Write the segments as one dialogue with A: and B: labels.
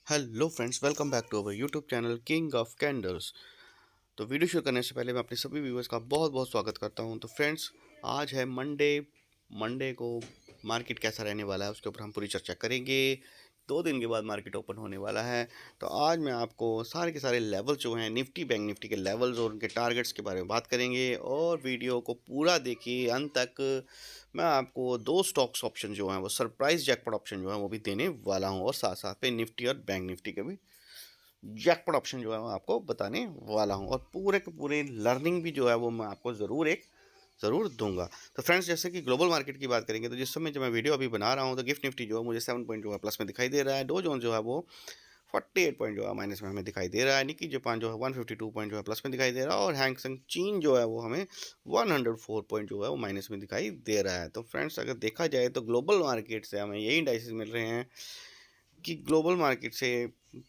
A: Hello friends, welcome back to our YouTube channel King of Candles. तो video शुरू करने से पहले मैं अपने सभी व्यूअर्स का बहुत बहुत स्वागत करता हूं। तो फ्रेंड्स, आज है मंडे। मंडे को मार्केट कैसा रहने वाला है उसके ऊपर हम पूरी चर्चा करेंगे। 2 दिन के बाद मार्केट ओपन होने वाला है। तो आज मैं आपको सारे के सारे लेवल्स जो हैं निफ्टी बैंक निफ्टी के लेवल्स और उनके टारगेट्स के बारे में बात करेंगे, और वीडियो को पूरा देखिए अंत तक। मैं आपको 2 स्टॉक्स ऑप्शन जो हैं वो सरप्राइज जैकपॉट ऑप्शन जो है वो भी देने वाला हूँ, और साथ साथ पे निफ्टी और बैंक निफ्टी के भी जैकपॉट ऑप्शन जो है मैं आपको बताने वाला हूं, और पूरे के पूरे लर्निंग भी जो है वो मैं आपको ज़रूर दूंगा। तो फ्रेंड्स, जैसे कि ग्लोबल मार्केट की बात करेंगे, तो जिस समय जब मैं वीडियो अभी बना रहा हूं तो गिफ्ट निफ्टी जो है मुझे 7 पॉइंट जो है प्लस में दिखाई दे रहा है। डो जोन जो है वो 48 पॉइंट जो है माइनस में हमें दिखाई दे रहा है। निकी जापान जो है 152 पॉइंट जो है प्लस में दिखाई दे रहा है, और हैंगसेंग चीन जो है वो हमें 104 पॉइंट जो है वो माइनस में दिखाई दे रहा है। तो फ्रेंड्स, अगर देखा जाए तो ग्लोबल मार्केट से हमें यही इंडाइसेस मिल रहे हैं कि ग्लोबल मार्केट से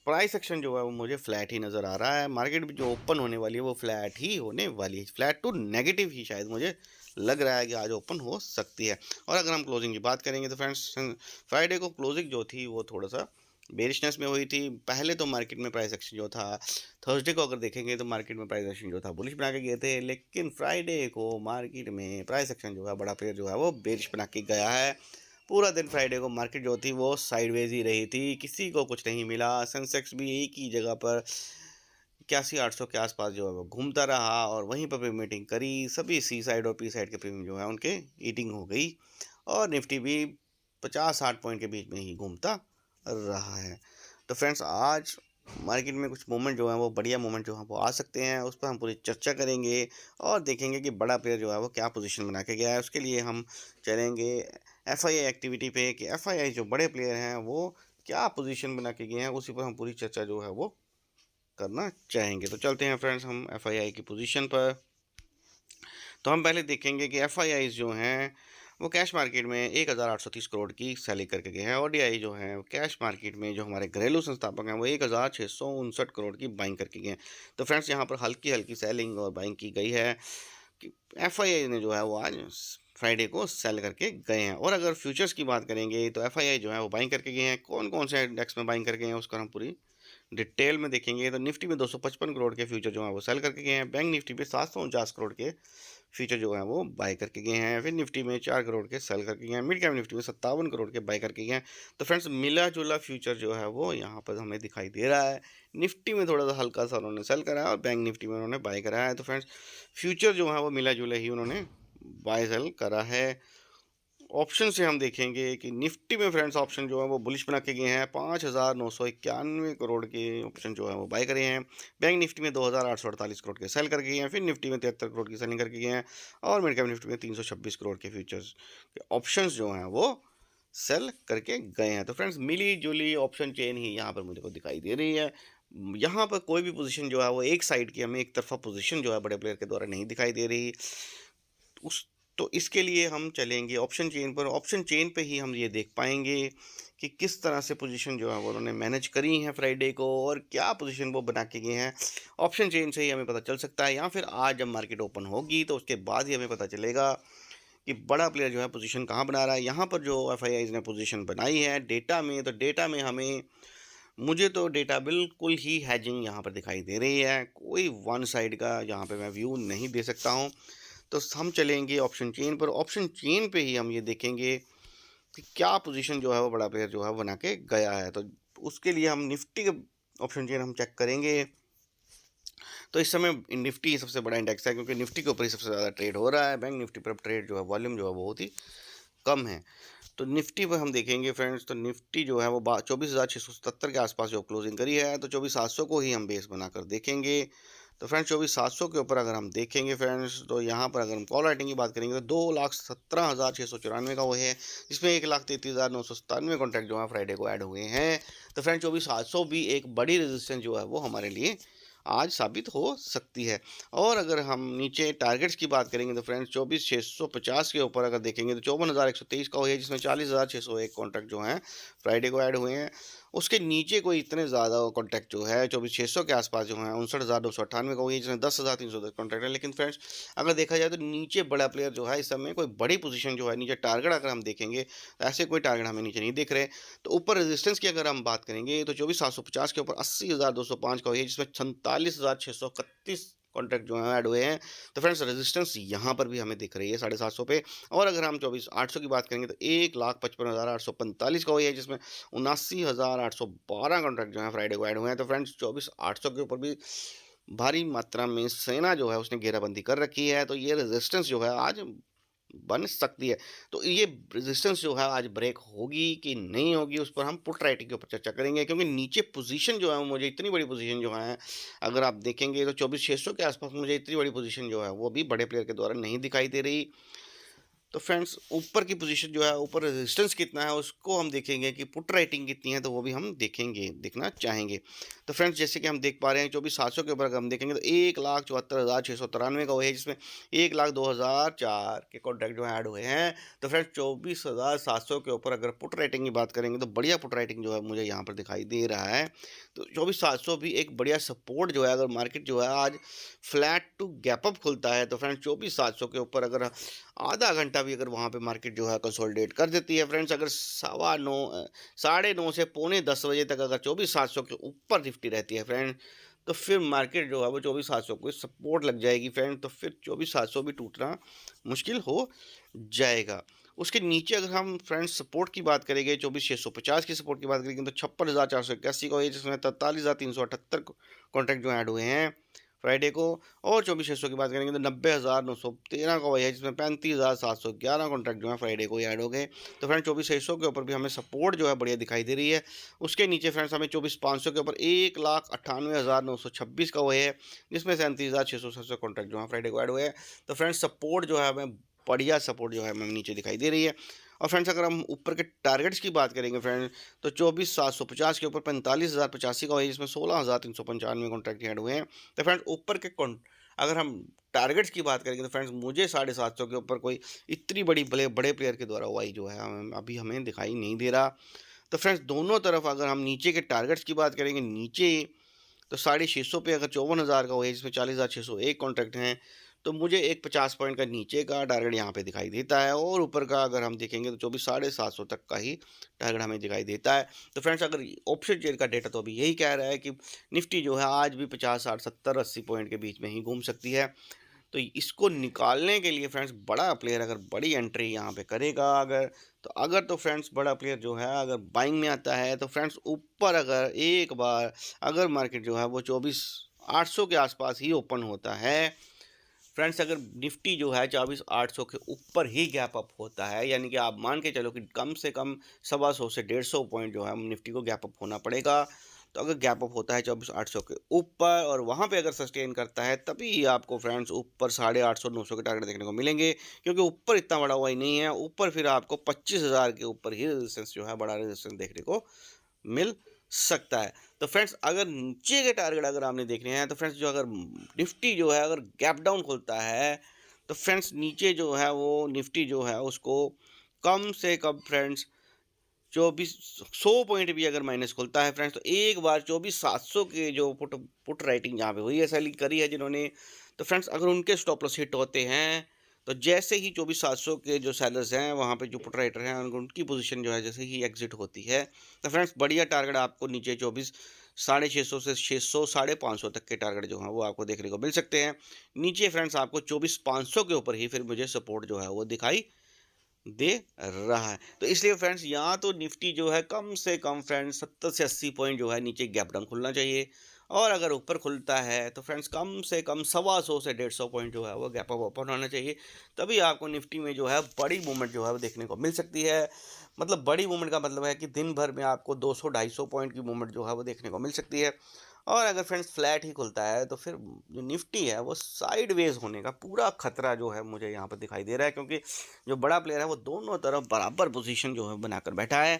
A: प्राइस एक्शन जो है वो मुझे फ्लैट ही नज़र आ रहा है। मार्केट भी जो ओपन होने वाली है वो फ्लैट ही होने वाली है, फ्लैट टू नेगेटिव ही शायद मुझे लग रहा है कि आज ओपन हो सकती है। और अगर हम क्लोजिंग की बात करेंगे तो फ्रेंड्स, फ्राइडे को क्लोजिंग जो थी वो थोड़ा सा बेरिशनेस में हुई थी। पहले तो मार्केट में प्राइस एक्शन जो था, थर्सडे को अगर देखेंगे तो मार्केट में प्राइस एक्शन जो था बुलिश बना के गए थे, लेकिन फ्राइडे को मार्केट में प्राइस एक्शन जो है बड़ा प्लेयर जो है वो बेरिश बना के गया है। पूरा दिन फ्राइडे को मार्केट जो थी वो साइडवेज ही रही थी, किसी को कुछ नहीं मिला। सेंसेक्स भी एक ही जगह पर 81,800 के आसपास जो है वो घूमता रहा, और वहीं पर मीटिंग करी। सभी सी साइड और पी साइड के प्रीमियम जो है उनके ईटिंग हो गई, और निफ्टी भी 50-60 पॉइंट के बीच में ही घूमता रहा है। तो फ्रेंड्स, आज मार्केट में कुछ मोमेंट जो है वो बढ़िया मोमेंट जो है वो आ सकते हैं, उस पर हम पूरी चर्चा करेंगे और देखेंगे कि बड़ा प्लेयर जो है वो क्या पोजीशन बना के गया है। उसके लिए हम चलेंगे एफआईआई एक्टिविटी पे कि एफआईआई जो बड़े प्लेयर हैं वो क्या पोजीशन बना के गए हैं, उसी पर हम पूरी चर्चा जो है वो करना चाहेंगे। तो चलते हैं फ्रेंड्स हम एफआईआई की पोजीशन पर। तो हम पहले देखेंगे कि एफआईआई जो हैं वो कैश मार्केट में 1,830 करोड़ की सेलिंग करके गए हैं। ओडीआई जो है कैश मार्केट में जो हमारे घरेलू संस्थापक हैं वो 1,659 करोड़ की बाइंग करके गए हैं। तो फ्रेंड्स, यहाँ पर हल्की हल्की सेलिंग और बाइंग की गई है कि एफआईआई ने जो है वो आज फ्राइडे को सेल करके गए हैं। और अगर फ्यूचर्स की बात करेंगे तो एफआईआई जो है वो बाइंग करके गए हैं। कौन कौन से इंडेक्स में बाइंग करके गए हैं उसका हम पूरी डिटेल में देखेंगे। तो निफ्टी में 255 करोड़ के फ्यूचर जो है वो सेल करके गए हैं। बैंक निफ्टी पे 749 करोड़ के फ्यूचर जो है वो बाय करके गए हैं। फिर निफ्टी में 4 करोड़ के सेल करके गए हैं। मिड कैप निफ्टी में 57 करोड़ के बाय करके गए हैं। तो फ्रेंड्स, मिला जुला फ्यूचर जो है वो यहाँ पर हमें दिखाई दे रहा है। निफ्टी में थोड़ा सा हल्का सा उन्होंने सेल करा है, और बैंक निफ्टी में उन्होंने बाय करा है। तो फ्रेंड्स, फ्यूचर जो है वो मिला जुला ही उन्होंने बाय सेल करा है। ऑप्शन से हम देखेंगे कि निफ्टी में फ्रेंड्स ऑप्शन जो है वो बुलिश बना के गए हैं। 5,991 करोड़ के ऑप्शन जो है वो बाय करे हैं। बैंक निफ्टी में 2,848 करोड़ के सेल करके गए हैं। फिर निफ्टी में 73 करोड़ की सेलिंग करके गए हैं, और मिड कैप निफ्टी में 326 करोड़ के फ्यूचर्स के ऑप्शंस जो हैं वो सेल करके गए हैं। तो फ्रेंड्स, मिली जुली ऑप्शन चेन ही यहाँ पर मुझे को दिखाई दे रही है। यहाँ पर कोई भी पोजीशन जो है वो एक साइड की, हमें एक तरफा पोजीशन जो है बड़े प्लेयर के द्वारा नहीं दिखाई दे रही उस। तो इसके लिए हम चलेंगे ऑप्शन चेन पर। ऑप्शन चेन पे ही हम ये देख पाएंगे कि किस तरह से पोजीशन जो है वो उन्होंने मैनेज करी है फ्राइडे को, और क्या पोजीशन वो बना के गए हैं। ऑप्शन चेन से ही हमें पता चल सकता है, या फिर आज जब मार्केट ओपन होगी तो उसके बाद ही हमें पता चलेगा कि बड़ा प्लेयर जो है पोजीशन कहाँ बना रहा है। यहाँ पर जो एफआईआई ने पोजीशन बनाई है डेटा में, तो डेटा में हमें मुझे तो डेटा बिल्कुल ही हैजिंग यहाँ पर दिखाई दे रही है। कोई वन साइड का यहाँ पे मैं व्यू नहीं दे सकता हूँ। तो हम चलेंगे ऑप्शन चेन पर। ऑप्शन चेन पे ही हम ये देखेंगे कि क्या पोजीशन जो है वो बड़ा प्लेयर जो है बना के गया है। तो उसके लिए हम निफ्टी के ऑप्शन चेन हम चेक करेंगे। तो इस समय निफ्टी सबसे बड़ा इंडेक्स है, क्योंकि निफ्टी के ऊपर ही सबसे ज़्यादा ट्रेड हो रहा है। बैंक निफ्टी पर ट्रेड जो है वॉल्यूम जो है बहुत ही कम है। तो निफ्टी पर हम देखेंगे फ्रेंड्स, तो निफ्टी जो है वो 24,677 के आसपास जो क्लोजिंग करी है, तो 24,700 को ही हम बेस बनाकर देखेंगे। तो फ्रेंड्स, 24,700 के ऊपर अगर हम देखेंगे फ्रेंड्स, तो यहाँ पर अगर हम कॉल राइटिंग की बात करेंगे तो 2,17,694 का वो है, जिसमें 1,33,997 कॉन्ट्रैक्ट जो है फ्राइडे को ऐड हुए हैं। तो फ्रेंड्स, 24,700 भी एक बड़ी रेजिस्टेंस जो है वो हमारे लिए आज साबित हो सकती है। और अगर हम नीचे टारगेट्स की बात करेंगे तो फ्रेंड्स, 24,650 के ऊपर अगर देखेंगे तो 54,123 का हो है, जिसमें 40,601 कॉन्ट्रैक्ट जो हैं फ्राइडे को ऐड हुए हैं। उसके नीचे कोई इतने ज़्यादा कॉन्टैक्ट जो है 24,600 के आसपास जो है 59,298 का हुई, जिसमें 10,310 कॉन्टैक्ट है। लेकिन फ्रेंड्स अगर देखा जाए तो नीचे बड़ा प्लेयर जो है इस समय कोई बड़ी पोजीशन जो है नीचे टारगेट अगर हम देखेंगे तो ऐसे कोई टारगेट हमें नीचे नहीं दिख रहे। तो ऊपर रेजिस्टेंस की अगर हम बात करेंगे तो 24,750 के ऊपर 80,205 का हुई है, जिसमें 47,631 कॉन्ट्रैक्ट जो है ऐड हुए हैं। तो फ्रेंड्स रेजिस्टेंस यहाँ पर भी हमें दिख रही है 750 पे। और अगर हम 24,800 की बात करेंगे तो 1,55,845 का हुई है, जिसमें 79,812 कॉन्ट्रैक्ट जो है फ्राइडे को ऐड हुए हैं। तो फ्रेंड्स 24,800 के ऊपर भी भारी मात्रा में सेना जो है उसने घेराबंदी कर रखी है। तो ये रेजिस्टेंस जो है आज बन सकती है। तो ये रेजिस्टेंस जो है आज ब्रेक होगी कि नहीं होगी, उस पर हम पुट राइटिंग के ऊपर चर्चा करेंगे, क्योंकि नीचे पोजीशन जो है मुझे इतनी बड़ी पोजीशन जो है अगर आप देखेंगे तो 24,600 के आसपास मुझे इतनी बड़ी पोजीशन जो है वो भी बड़े प्लेयर के द्वारा नहीं दिखाई दे रही। तो फ्रेंड्स ऊपर की पोजीशन जो है, ऊपर रेजिस्टेंस कितना है उसको हम देखेंगे कि पुट राइटिंग कितनी है, तो वो भी हम देखेंगे, देखना चाहेंगे। तो फ्रेंड्स जैसे कि हम देख पा रहे हैं 24,700 के ऊपर अगर हम देखेंगे तो 1,74,693 का हुआ है, जिसमें 1,02,004 के कॉन्ट्रैक्ट जो है ऐड हुए हैं। तो फ्रेंड्स 24,700 के ऊपर अगर पुट राइटिंग की बात करेंगे तो बढ़िया पुट राइटिंग जो है मुझे यहाँ पर दिखाई दे रहा है। तो 24,700 भी एक बढ़िया सपोर्ट जो है, अगर मार्केट जो है आज फ्लैट टू गैप अप खुलता है तो फ्रेंड्स 24,700 के ऊपर अगर आधा घंटा भी अगर वहाँ पे मार्केट जो है कंसोलिडेट कर देती है फ्रेंड्स, अगर 9:15 9:30 से 9:45 बजे तक अगर 24,700 के ऊपर निफ्टी रहती है फ्रेंड, तो फिर मार्केट जो है वो 24,700 को सपोर्ट लग जाएगी फ्रेंड। तो फिर 24,700 भी टूटना मुश्किल हो जाएगा। उसके नीचे अगर हम फ्रेंड्स सपोर्ट की बात करेंगे 24,650 की सपोर्ट की बात करेंगे तो 56,481 का है, जिसमें 43,378 कॉन्ट्रैक्ट जो ऐड हुए हैं फ्राइडे को। और 24,600 की बात करेंगे तो 90,913 का वही है, जिसमें 35,711 कॉन्ट्रैक्ट जो है फ्राइडे को ही ऐड हो गए। तो फ्रेंड 24,600 के ऊपर भी हमें सपोर्ट जो है बढ़िया दिखाई दे रही है। उसके नीचे फ्रेंड्स हमें 24,500 के ऊपर 1,98,926 का वही है, जिसमें 37,667 कॉन्ट्रैक्ट जो है फ्राइडे को ऐड हुए हैं। तो फ्रेंड्स सपोर्ट जो है हमें बढ़िया सपोर्ट जो है हमें नीचे दिखाई दे रही है। और फ्रेंड्स अगर हम ऊपर के टारगेट्स की बात करेंगे फ्रेंड्स तो 24,750 के ऊपर 45,085 का है, जिसमें 16,395 कॉन्ट्रैक्ट ऐड हुए हैं। तो फ्रेंड्स ऊपर के अगर हम टारगेट्स की बात करेंगे तो फ्रेंड्स मुझे 750 के ऊपर कोई इतनी बड़ी बड़े प्लेयर के द्वारा वाई जो है अभी हमें दिखाई नहीं दे रहा। तो फ्रेंड्स दोनों तरफ अगर हम नीचे के टारगेट्स की बात करेंगे, नीचे तो 650 पे अगर 54,000 का हो, जिसमें 40,601 कॉन्ट्रैक्ट हैं, तो मुझे एक 50 पॉइंट का नीचे का टारगेट यहाँ पे दिखाई देता है। और ऊपर का अगर हम देखेंगे तो 24,750 तक का ही टारगेट हमें दिखाई देता है। तो फ्रेंड्स अगर ऑप्शन चेन का डेटा तो अभी यही कह रहा है कि निफ्टी जो है आज भी 50, 60, 70, 80 पॉइंट के बीच में ही घूम सकती है। तो इसको निकालने के लिए फ्रेंड्स बड़ा प्लेयर अगर बड़ी एंट्री यहाँ पे करेगा अगर तो फ्रेंड्स बड़ा प्लेयर जो है अगर बाइंग में आता है तो फ्रेंड्स ऊपर अगर एक बार अगर मार्केट जो है वो 24,800 के आसपास ही ओपन होता है फ्रेंड्स, अगर निफ्टी जो है 24,800 के ऊपर ही गैप अप होता है, यानी कि आप मान के चलो कि कम से कम 125 से 150 पॉइंट जो है निफ्टी को गैप अप होना पड़ेगा। तो अगर गैप अप होता है 24,800 के ऊपर और वहाँ पे अगर सस्टेन करता है तभी आपको फ्रेंड्स ऊपर 850 900 के टारगेट देखने को मिलेंगे, क्योंकि ऊपर इतना बड़ा हुआ ही नहीं है। ऊपर फिर आपको 25,000 के ऊपर ही रेजिस्टेंस जो है बड़ा रेजिस्टेंस देखने को मिल सकता है। तो फ्रेंड्स अगर नीचे के टारगेट अगर आपने देखने हैं तो फ्रेंड्स जो अगर निफ्टी जो है अगर गैप डाउन खुलता है तो फ्रेंड्स नीचे जो है वो निफ्टी जो है उसको कम से कम फ्रेंड्स 24,100 पॉइंट भी अगर माइनस खुलता है फ्रेंड्स, तो एक बार 24,700 के जो पुट राइटिंग जहाँ पे हुई है सेलिंग करी है जिन्होंने, तो फ्रेंड्स अगर उनके स्टॉप लॉस हिट होते हैं तो जैसे ही 24,700 के जो सेलर्स हैं वहाँ पे जो पुट राइटर हैं उनकी पोजीशन जो है जैसे ही एग्जिट होती है तो फ्रेंड्स बढ़िया टारगेट आपको नीचे 24,650 से 600 550 तक के टारगेट जो हैं वो आपको देखने को मिल सकते हैं। नीचे फ्रेंड्स आपको 24,500 के ऊपर ही फिर मुझे सपोर्ट जो है वो दिखाई दे रहा है। तो इसलिए फ्रेंड्स यहाँ तो निफ्टी जो है कम से कम फ्रेंड्स 70 से 80 पॉइंट जो है नीचे गैप डाउन खुलना चाहिए, और अगर ऊपर खुलता है तो फ्रेंड्स कम से कम 125 से 150 पॉइंट जो है वो गैप अप ओपन होना चाहिए। तभी आपको निफ्टी में जो है बड़ी मूवमेंट जो है वो देखने को मिल सकती है। मतलब बड़ी मूवमेंट का मतलब है कि दिन भर में आपको 200-250 पॉइंट की मूवमेंट जो है वो देखने को मिल सकती है। और अगर फ्रेंड्स फ्लैट ही खुलता है तो फिर जो निफ्टी है वो साइडवेज होने का पूरा खतरा जो है मुझे यहाँ पर दिखाई दे रहा है, क्योंकि जो बड़ा प्लेयर है वो दोनों तरफ बराबर पोजीशन जो है बनाकर बैठा है,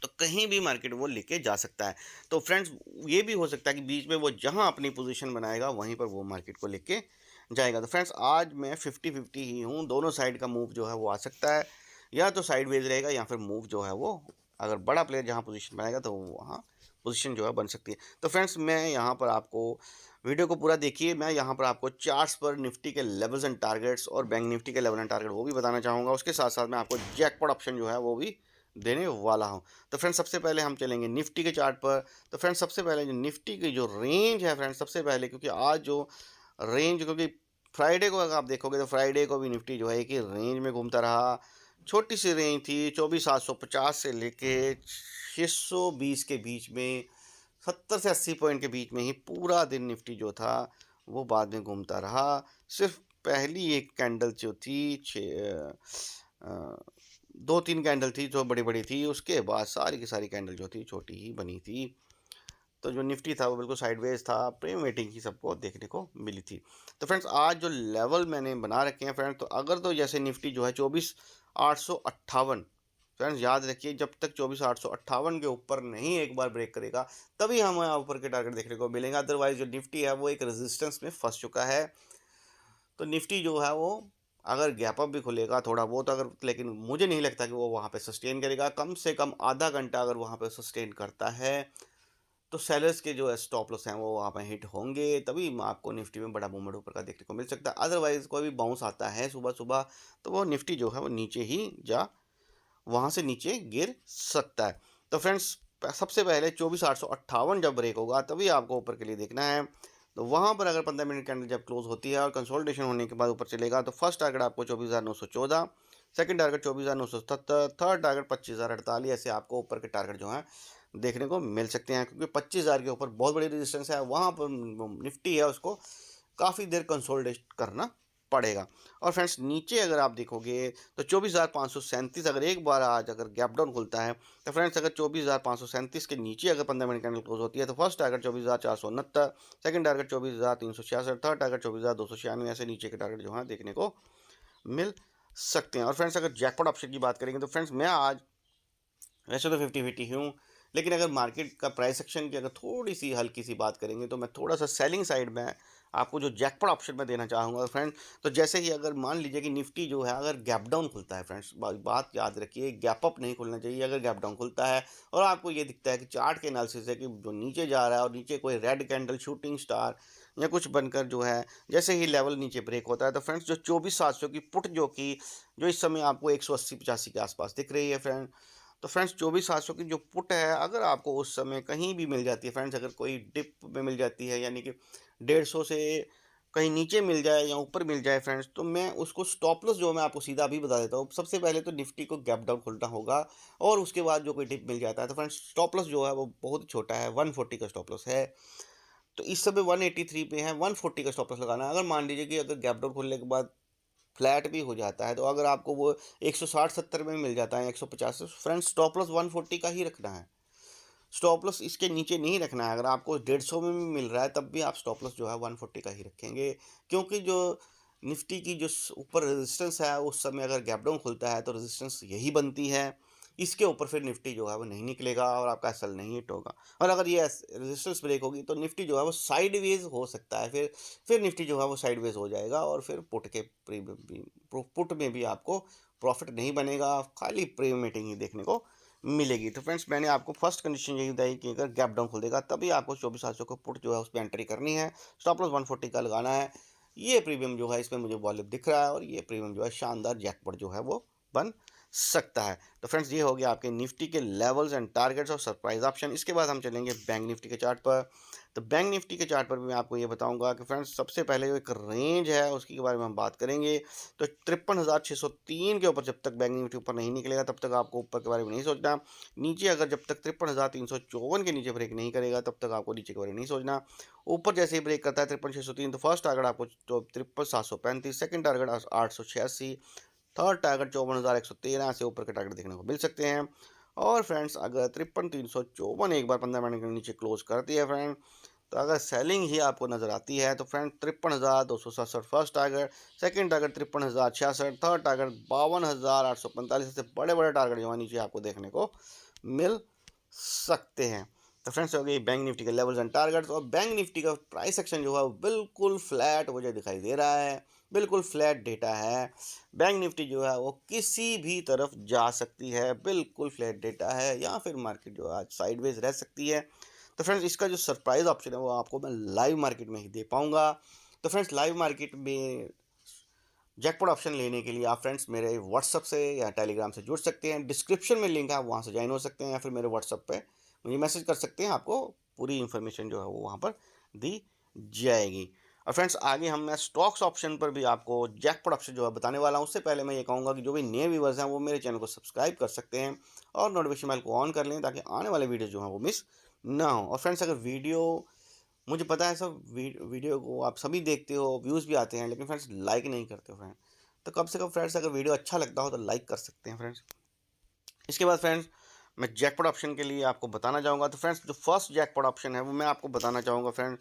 A: तो कहीं भी मार्केट वो लेके जा सकता है। तो फ्रेंड्स ये भी हो सकता है कि बीच में वो जहां अपनी पोजीशन बनाएगा वहीं पर वो मार्केट को लेके जाएगा। तो फ्रेंड्स आज मैं 50-50 ही हूँ, दोनों साइड का मूव जो है वो आ सकता है, या तो साइडवेज रहेगा या फिर मूव जो है वो अगर बड़ा प्लेयर जहाँ पोजीशन बनाएगा तो वहाँ पोजीशन जो है बन सकती है। तो फ्रेंड्स मैं यहाँ पर आपको वीडियो को पूरा देखिए, मैं यहाँ पर आपको चार्ट्स पर निफ्टी के लेवल्स एंड टारगेट्स और बैंक निफ्टी के लेवल एंड टारगेट वो भी बताना चाहूँगा। उसके साथ साथ मैं आपको जैकपॉट ऑप्शन जो है वो भी देने वाला हूँ। तो फ्रेंड्स सबसे पहले हम चलेंगे निफ्टी के चार्ट पर। तो फ्रेंड्स सबसे पहले जो निफ्टी की जो रेंज है फ्रेंड्स, सबसे पहले क्योंकि आज जो रेंज, क्योंकि फ्राइडे को अगर आप देखोगे तो फ्राइडे को भी निफ्टी जो है एक ही रेंज में घूमता रहा। छोटी सी रेंज थी 24,750 से लेके 620 के बीच में, 70 से 80 पॉइंट के बीच में ही पूरा दिन निफ्टी जो था वो बाद में घूमता रहा। सिर्फ पहली एक कैंडल जो थी दो तीन कैंडल थी जो बड़ी बड़ी थी, उसके बाद सारी की सारी कैंडल जो थी छोटी ही बनी थी। तो जो निफ्टी था वो बिल्कुल साइडवेज था, प्रीमियम रेटिंग ही सबको देखने को मिली थी। तो फ्रेंड्स आज जो लेवल मैंने बना रखे हैं फ्रेंड्स, तो अगर तो जैसे निफ्टी जो है 24,858, फ्रेंड्स याद रखिए जब तक 24,858 के ऊपर नहीं एक बार ब्रेक करेगा तभी हमें ऊपर के टारगेट देखने को मिलेंगे। अदरवाइज जो निफ्टी है वो एक रेजिस्टेंस में फंस चुका है। तो निफ्टी जो है वो अगर गैप अप भी खुलेगा थोड़ा बहुत, अगर, लेकिन मुझे नहीं लगता कि वो वहाँ पे सस्टेन करेगा। कम से कम आधा घंटा अगर वहाँ पे सस्टेन करता है तो सेलर्स के जो स्टॉप लॉस हैं वो वहाँ पे हिट होंगे, तभी आपको निफ्टी में बड़ा मूवमेंट ऊपर का देखने को मिल सकता है। अदरवाइज कोई भी बाउंस आता है सुबह सुबह तो वो निफ्टी जो है वो नीचे ही वहाँ से नीचे गिर सकता है। तो फ्रेंड्स सबसे पहले 24,858 जब ब्रेक होगा तभी आपको ऊपर के लिए देखना है। तो वहाँ पर अगर 15 मिनट कैंडल जब क्लोज होती है और कंसोलिडेशन होने के बाद ऊपर चलेगा तो फर्स्ट टारगेट आपको 24,914, सेकंड टारगेट 24,977, थर्ड टारगेट 25,048, ऐसे आपको ऊपर के टारगेट जो हैं देखने को मिल सकते हैं। क्योंकि 25,000 के ऊपर बहुत बड़ी रेजिस्टेंस है, वहाँ पर निफ्टी है उसको काफ़ी देर कंसोलिडेट करना पड़ेगा। और फ्रेंड्स नीचे अगर आप देखोगे तो 24,537 अगर एक बार आज अगर गैप डाउन खुलता है तो फ्रेंड्स अगर 24,537 के नीचे अगर 15 मिनट कैंडल क्लोज होती है तो first target 24,469, second target 24,366, third target 24,296, ऐसे नीचे के टारगेट जो है देखने को मिल सकते हैं। और फ्रेंड्स अगर जैकपॉट ऑप्शन की बात करेंगे तो फ्रेंड्स मैं आज वैसे तो 50-50 हूँ, लेकिन अगर मार्केट का प्राइस एक्शन की अगर थोड़ी सी हल्की सी बात करेंगे तो मैं थोड़ा सा सेलिंग साइड में आपको जो जैकपॉट ऑप्शन में देना चाहूँगा फ्रेंड। तो जैसे ही अगर मान लीजिए कि निफ्टी जो है अगर गैप डाउन खुलता है फ्रेंड्स, बात याद रखिए गैप अप नहीं खुलना चाहिए। अगर गैप डाउन खुलता है और आपको ये दिखता है कि चार्ट के एनालिसिस है कि जो नीचे जा रहा है और नीचे कोई रेड कैंडल शूटिंग स्टार या कुछ बनकर जो है जैसे ही लेवल नीचे ब्रेक होता है तो फ्रेंड्स जो 24,700 की पुट जो इस समय आपको 180-85 के आसपास दिख रही है फ्रेंड, तो फ्रेंड्स 24,700 की जो पुट है अगर आपको उस समय कहीं भी मिल जाती है फ्रेंड्स, अगर कोई डिप में मिल जाती है यानी कि 150 से कहीं नीचे मिल जाए या ऊपर मिल जाए फ्रेंड्स, तो मैं उसको स्टॉप लॉस जो मैं आपको सीधा अभी बता देता हूँ। सबसे पहले तो निफ्टी को गैप डाउन खुलना होगा और उसके बाद जो कोई डिप मिल जाता है तो फ्रेंड्स स्टॉप लॉस जो है वो बहुत ही छोटा है, 140 का स्टॉप लॉस है। तो इस समय 183 पे है, 140 का स्टॉप लॉस लगाना है। अगर मान लीजिए कि अगर गैप डाउन खुलने के बाद फ्लैट भी हो जाता है तो अगर आपको वो 160-70 में मिल जाता है 150 से, फ्रेंड्स स्टॉप लॉस 140 का ही रखना है। स्टॉप लॉस इसके नीचे नहीं रखना है। अगर आपको 150 में भी मिल रहा है तब भी आप स्टॉप लॉस जो है 140 का ही रखेंगे, क्योंकि जो निफ्टी की जो ऊपर रेजिस्टेंस है उस समय अगर गैप डाउन खुलता है तो रेजिस्टेंस यही बनती है। इसके ऊपर फिर निफ्टी जो है वो नहीं निकलेगा और आपका एसएल नहीं हिट होगा। और अगर ये रेजिस्टेंस ब्रेक होगी तो निफ्टी जो है वो साइडवेज हो सकता है, फिर निफ्टी जो है वो साइडवेज हो जाएगा और फिर पुट में भी आपको प्रॉफिट नहीं बनेगा, खाली प्रीमियम मीटिंग ही देखने को मिलेगी। तो फ्रेंड्स मैंने आपको फर्स्ट कंडीशन यही बताई कि अगर गैप डाउन खुल देगा तभी आपको 24,700 को पुट जो है उस पर एंट्री करनी है, स्टॉप लॉस 140 का लगाना है। ये प्रीमियम जो है इसमें मुझे वॉल्यूम दिख रहा है और ये प्रीमियम जो है शानदार जैकपॉट जो है वो बन सकता है। तो फ्रेंड्स ये हो गया आपके निफ्टी के लेवल्स एंड टारगेट्स और सरप्राइज ऑप्शन। इसके बाद हम चलेंगे बैंक निफ्टी के चार्ट पर। तो बैंक निफ्टी के चार्ट पर भी मैं आपको ये बताऊंगा कि फ्रेंड्स सबसे पहले जो एक रेंज है उसके बारे में हम बात करेंगे। तो 53,603 के ऊपर जब तक बैंक निफ्टी ऊपर नहीं निकलेगा तब तक आपको ऊपर के बारे में नहीं सोचना। नीचे अगर जब तक 53,354 के नीचे ब्रेक नहीं करेगा तब तक आपको नीचे के बारे में नहीं सोचना। ऊपर जैसे ही ब्रेक करता है 53,603 तो फर्स्ट टारगेट आपको 53,735, सेकंड टारगेट 886, थर्ड टारगेट 54,113 से ऊपर के टारगेट देखने को मिल सकते हैं। और फ्रेंड्स अगर 53,354 एक बार 15 मिनट के नीचे क्लोज करती है फ्रेंड, तो अगर सेलिंग ही आपको नज़र आती है तो friend 53,267 first target, second target 53,066, third target 52,845, से बड़े बड़े टारगेट जो है नीचे आपको देखने को मिल सकते हैं। तो फ्रेंड्स हो गई बैंक निफ्टी के लेवल्स एंड टारगेट्स। और बैंक निफ्टी का प्राइस एक्शन जो है बिल्कुल फ्लैट मुझे दिखाई दे रहा है। बिल्कुल फ्लैट डेटा है। बैंक निफ्टी जो है वो किसी भी तरफ जा सकती है, बिल्कुल फ्लैट डेटा है, या फिर मार्केट जो है आज साइडवेज रह सकती है। तो फ्रेंड्स इसका जो सरप्राइज ऑप्शन है वो आपको मैं लाइव मार्केट में ही दे पाऊंगा। तो फ्रेंड्स लाइव मार्केट में जैकपॉट ऑप्शन लेने के लिए आप फ्रेंड्स मेरे व्हाट्सअप से या टेलीग्राम से जुड़ सकते हैं। डिस्क्रिप्शन में लिंक है, आप वहाँ से ज्वाइन हो सकते हैं, या फिर मेरे व्हाट्सअप पे मुझे मैसेज कर सकते हैं। आपको पूरी इन्फॉर्मेशन जो है वो वहाँ पर दी जाएगी। और फ्रेंड्स आगे हम मैं स्टॉक्स ऑप्शन पर भी आपको जैकपॉट ऑप्शन जो है बताने वाला हूँ। उससे पहले मैं ये कहूँगा कि जो भी नए व्यूवर्स हैं वो मेरे चैनल को सब्सक्राइब कर सकते हैं और नोटिफिकेशन बेल को ऑन कर लें, ताकि आने वाले वीडियो जो हैं वो मिस ना हो। और फ्रेंड्स अगर वीडियो, मुझे पता है सब वीडियो को आप सभी देखते हो, व्यूज़ भी आते हैं, लेकिन फ्रेंड्स लाइक नहीं करते हो फ्रेंड। तो कम से कम फ्रेंड्स अगर वीडियो अच्छा लगता हो तो लाइक कर सकते हैं फ्रेंड्स। इसके बाद फ्रेंड्स मैं जैकपॉट ऑप्शन के लिए आपको बताना चाहूँगा। तो फ्रेंड्स जो फर्स्ट जैकपॉट ऑप्शन है वो मैं आपको बताना चाहूँगा फ्रेंड्स।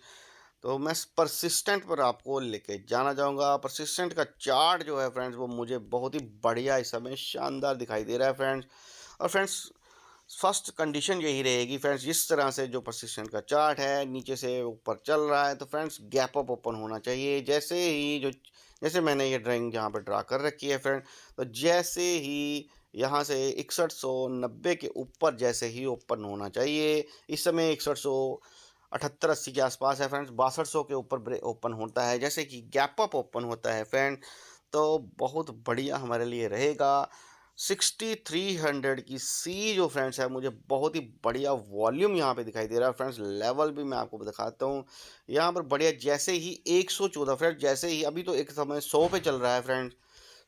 A: तो मैं परसिस्टेंट पर आपको लेके जाना चाहूँगा। परसिस्टेंट का चार्ट जो है फ्रेंड्स वो मुझे बहुत ही बढ़िया इस समय शानदार दिखाई दे रहा है फ्रेंड्स। और फ्रेंड्स फर्स्ट कंडीशन यही रहेगी फ्रेंड्स, जिस तरह से जो परसिस्टेंट का चार्ट है नीचे से ऊपर चल रहा है, तो फ्रेंड्स गैप अप ओपन होना चाहिए। जैसे मैंने ये ड्राइंग यहाँ पर ड्रा कर रखी है फ्रेंड, तो जैसे ही यहाँ से 6190 के ऊपर जैसे ही ओपन होना चाहिए। इस समय 6178-80 के आसपास है फ्रेंड्स। 6200 के ऊपर ओपन होता है जैसे कि गैप अप ओपन होता है फ्रेंड, तो बहुत बढ़िया हमारे लिए रहेगा। 6300 की सी जो फ्रेंड्स है, मुझे बहुत ही बढ़िया वॉल्यूम यहाँ पे दिखाई दे रहा है फ्रेंड्स। लेवल भी मैं आपको दिखाता हूँ यहाँ पर बढ़िया। जैसे ही 114 फ्रेंड्स, जैसे ही अभी तो एक समय 100 पे चल रहा है फ्रेंड्स।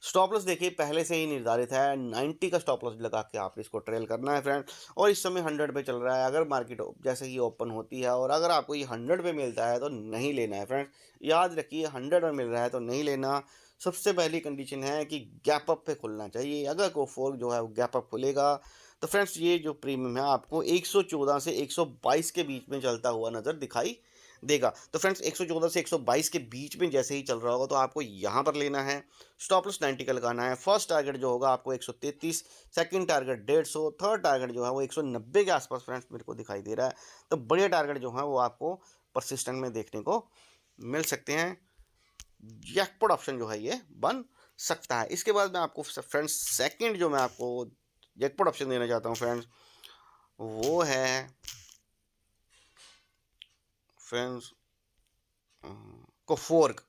A: स्टॉप लॉस देखिए पहले से ही निर्धारित है, 90 का स्टॉप लॉस लगा के आप इसको ट्रेल करना है फ्रेंड। और इस समय 100 पे चल रहा है। अगर मार्केट जैसे ही ओपन होती है और अगर आपको ये 100 पे मिलता है तो नहीं लेना है फ्रेंड्स। याद रखिए 100 में मिल रहा है तो नहीं लेना। सबसे पहली कंडीशन है कि गैप अप पे खुलना चाहिए। अगर को फोर्क जो है वो गैप अप खुलेगा तो फ्रेंड्स ये जो प्रीमियम है आपको 114 से 122 के बीच में चलता हुआ नज़र दिखाई देगा। तो फ्रेंड्स 114 से 122 के बीच में जैसे ही चल रहा होगा तो आपको यहाँ पर लेना है। स्टॉप लॉस 90 का लगाना है। फर्स्ट टारगेट जो होगा आपको 133, सेकंड टारगेट 150, थर्ड टारगेट जो है वो 190 के आसपास फ्रेंड्स मेरे को दिखाई दे रहा है। तो बढ़िया टारगेट जो है वो आपको परसिस्टेंट में देखने को मिल सकते हैं। जैकपॉट ऑप्शन जो है ये बन सकता है। इसके बाद मैं आपको फ्रेंड्स सेकंड जो मैं आपको जैकपॉट ऑप्शन देना चाहता हूँ फ्रेंड्स, वो है फ्रेंड्स कोफोर्क।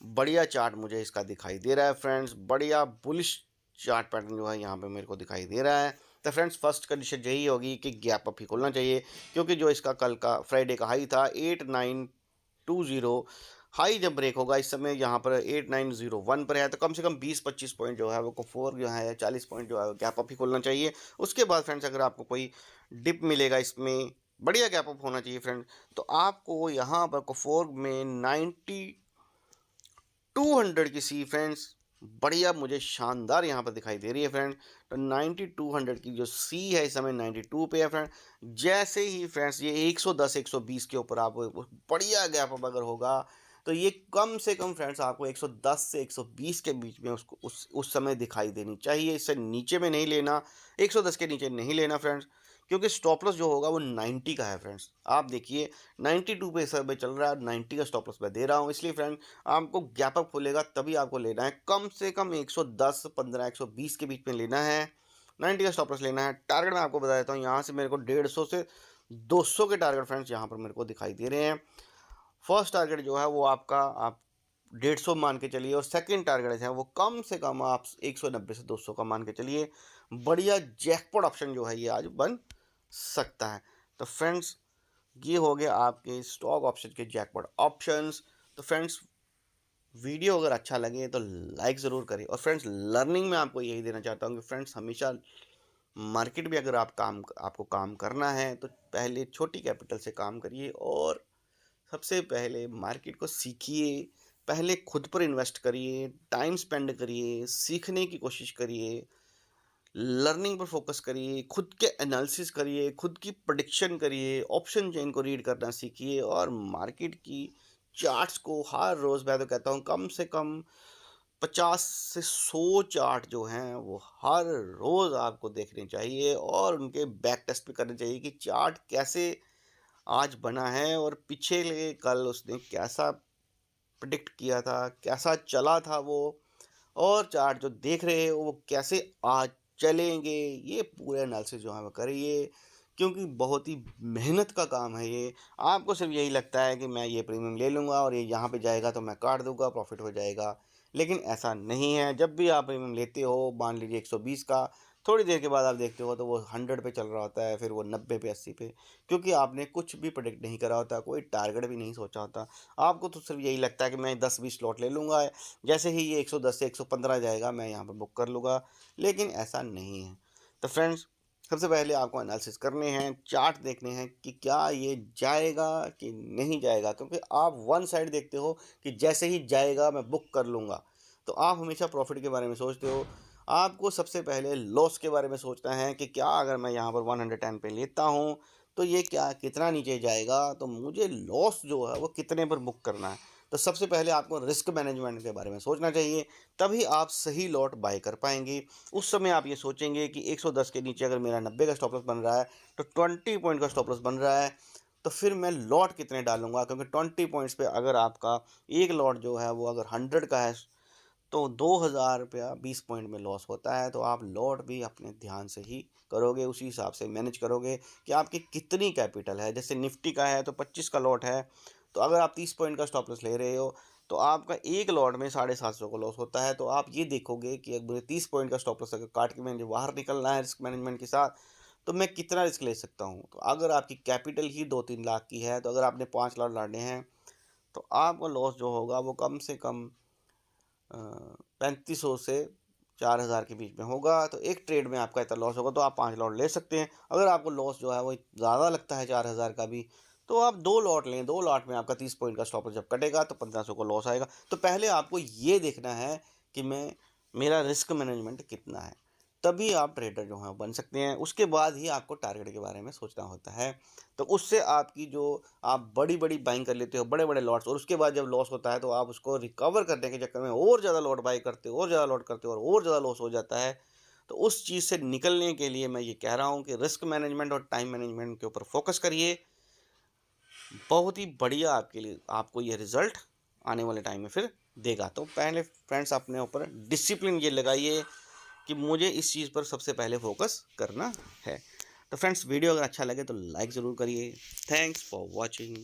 A: बढ़िया चार्ट मुझे इसका दिखाई दे रहा है फ्रेंड्स। बढ़िया बुलिश चार्ट पैटर्न जो है यहाँ पे मेरे को दिखाई दे रहा है। तो फ्रेंड्स फर्स्ट कंडीशन यही होगी कि गैप अप ही खोलना चाहिए, क्योंकि जो इसका कल का फ्राइडे का हाई था 8920, हाई जब ब्रेक होगा इस समय यहाँ पर 8901 पर है, तो कम से कम 20-25 पॉइंट जो है वो कोफोर जो है 40 पॉइंट जो है गैप अप ही खोलना चाहिए। उसके बाद फ्रेंड्स अगर आपको कोई डिप मिलेगा इसमें, बढ़िया गैप अप होना चाहिए फ्रेंड, तो आपको यहाँ पर कोफोर में 200 की सी फ्रेंड्स बढ़िया मुझे शानदार यहाँ पर दिखाई दे रही है फ्रेंड। तो 9200 की जो सी है इस समय 92 पे है फ्रेंड। जैसे ही फ्रेंड्स ये 110 120 के ऊपर आप बढ़िया गैप अप अगर होगा तो ये कम से कम फ्रेंड्स आपको 110 से 120 के बीच में उसको उस समय दिखाई देनी चाहिए। इससे नीचे में नहीं लेना, 110 के नीचे नहीं लेना फ्रेंड्स, क्योंकि स्टॉप लॉस जो होगा वो 90 का है फ्रेंड्स। आप देखिए 92 पे इस समय चल रहा है, 90 का स्टॉप लॉस मैं दे रहा हूँ, इसलिए फ्रेंड आपको गैप अप खुलेगा तभी आपको लेना है। कम से कम 110 15 120 के बीच में लेना है, 90 का स्टॉप लॉस लेना है। टारगेट मैं आपको बता देता हूँ, यहाँ से मेरे को 150 से 200 के टारगेट फ्रेंड्स यहाँ पर मेरे को दिखाई दे रहे हैं। फर्स्ट टारगेट जो है वो आपका आप 150 मान के चलिए, और सेकंड टारगेट है वो कम से कम आप 190 से 200 का मान के चलिए। बढ़िया जैकपॉट ऑप्शन जो है ये आज बन सकता है। तो फ्रेंड्स ये हो गया आपके स्टॉक ऑप्शन के जैकपॉट ऑप्शंस। तो फ्रेंड्स वीडियो अगर अच्छा लगे तो लाइक ज़रूर करें। और फ्रेंड्स लर्निंग में आपको यही देना चाहता हूँ कि फ्रेंड्स हमेशा मार्केट में अगर आपको काम करना है तो पहले छोटी कैपिटल से काम करिए, और सबसे पहले मार्केट को सीखिए। पहले खुद पर इन्वेस्ट करिए, टाइम स्पेंड करिए, सीखने की कोशिश करिए, लर्निंग पर फोकस करिए, खुद के एनालिसिस करिए, खुद की प्रेडिक्शन करिए, ऑप्शन चेन को रीड करना सीखिए, और मार्केट की चार्ट्स को हर रोज़, मैं तो कहता हूँ कम से कम 50 से 100 चार्ट जो हैं वो हर रोज़ आपको देखने चाहिए, और उनके बैक टेस्ट भी करने चाहिए कि चार्ट कैसे आज बना है और पिछले कल उसने कैसा प्रिडिक्ट किया था, कैसा चला था वो, और चार्ट जो देख रहे हो वो कैसे आज चलेंगे, ये पूरे एनालिसिस जो है वो करिए, क्योंकि बहुत ही मेहनत का काम है ये। आपको सिर्फ यही लगता है कि मैं ये प्रीमियम ले लूँगा और ये यहाँ पे जाएगा तो मैं काट दूंगा, प्रॉफिट हो जाएगा, लेकिन ऐसा नहीं है। जब भी आप प्रीमियम लेते हो, मान लीजिए 120 का, थोड़ी देर के बाद आप देखते हो तो वो 100 पे चल रहा होता है, फिर वो 90 पे, 80 पे, क्योंकि आपने कुछ भी प्रेडिक्ट नहीं करा होता, कोई टारगेट भी नहीं सोचा होता। आपको तो सिर्फ यही लगता है कि मैं 10-20 स्लॉट ले लूँगा, जैसे ही ये 110 से 115 जाएगा मैं यहाँ पर बुक कर लूँगा, लेकिन ऐसा नहीं है। तो फ्रेंड्स, सबसे पहले आपको एनालिसिस करने हैं, चार्ट देखने हैं कि क्या ये जाएगा कि नहीं जाएगा, क्योंकि आप वन साइड देखते हो कि जैसे ही जाएगा मैं बुक कर लूँगा, तो आप हमेशा प्रॉफिट के बारे में सोचते हो। आपको सबसे पहले लॉस के बारे में सोचना है कि क्या अगर मैं यहाँ पर 110 पे लेता हूँ तो ये क्या कितना नीचे जाएगा, तो मुझे लॉस जो है वो कितने पर बुक करना है। तो सबसे पहले आपको रिस्क मैनेजमेंट के बारे में सोचना चाहिए, तभी आप सही लॉट बाय कर पाएंगे। उस समय आप ये सोचेंगे कि 110 के नीचे अगर मेरा 90 का स्टॉप लॉस बन रहा है, तो 20 पॉइंट का स्टॉप लॉस बन रहा है, तो फिर मैं लॉट कितने डालूंगा, क्योंकि 20 पॉइंट्स पे अगर आपका एक लॉट जो है वो अगर 100 का है तो 2000 रुपया 20 पॉइंट में लॉस होता है। तो आप लॉट भी अपने ध्यान से ही करोगे, उसी हिसाब से मैनेज करोगे कि आपकी कितनी कैपिटल है। जैसे निफ्टी का है तो 25 का लॉट है, तो अगर आप 30 पॉइंट का स्टॉप लॉस ले रहे हो तो आपका एक लॉट में 750 का लॉस होता है। तो आप ये देखोगे कि अगर मुझे 30 पॉइंट का स्टॉप लॉस अगर काट के मुझे बाहर निकलना है रिस्क मैनेजमेंट के साथ, तो मैं कितना रिस्क ले सकता हूँ। तो अगर आपकी कैपिटल ही 2-3 लाख की है, तो अगर आपने 5 लॉट लाने हैं तो आपका लॉस जो होगा वो कम से कम 3500 से 4000 के बीच में होगा। तो एक ट्रेड में आपका इतना लॉस होगा तो आप 5 लॉट ले सकते हैं। अगर आपको लॉस जो है वो ज़्यादा लगता है 4000 का भी, तो आप 2 लॉट लें। 2 लॉट में आपका 30 पॉइंट का स्टॉप लॉस जब कटेगा तो 1500 का लॉस आएगा। तो पहले आपको ये देखना है कि मेरा रिस्क मैनेजमेंट कितना है, तभी आप ट्रेडर जो हैं बन सकते हैं। उसके बाद ही आपको टारगेट के बारे में सोचना होता है। तो उससे आपकी जो आप बड़ी बड़ी बाइंग कर लेते हो, बड़े बड़े लॉट्स, और उसके बाद जब लॉस होता है तो आप उसको रिकवर करने के चक्कर में और ज़्यादा लॉट बाई करते हो, और ज़्यादा लॉट करते हो, और ज़्यादा लॉस हो जाता है। तो उस चीज़ से निकलने के लिए मैं ये कह रहा हूँ कि रिस्क मैनेजमेंट और टाइम मैनेजमेंट के ऊपर फोकस करिए। बहुत ही बढ़िया आपके लिए आपको ये रिजल्ट आने वाले टाइम में फिर देगा। तो पहले फ्रेंड्स अपने ऊपर डिसिप्लिन ये लगाइए कि मुझे इस चीज़ पर सबसे पहले फोकस करना है। तो फ्रेंड्स, वीडियो अगर अच्छा लगे तो लाइक ज़रूर करिए। Thanks for watching.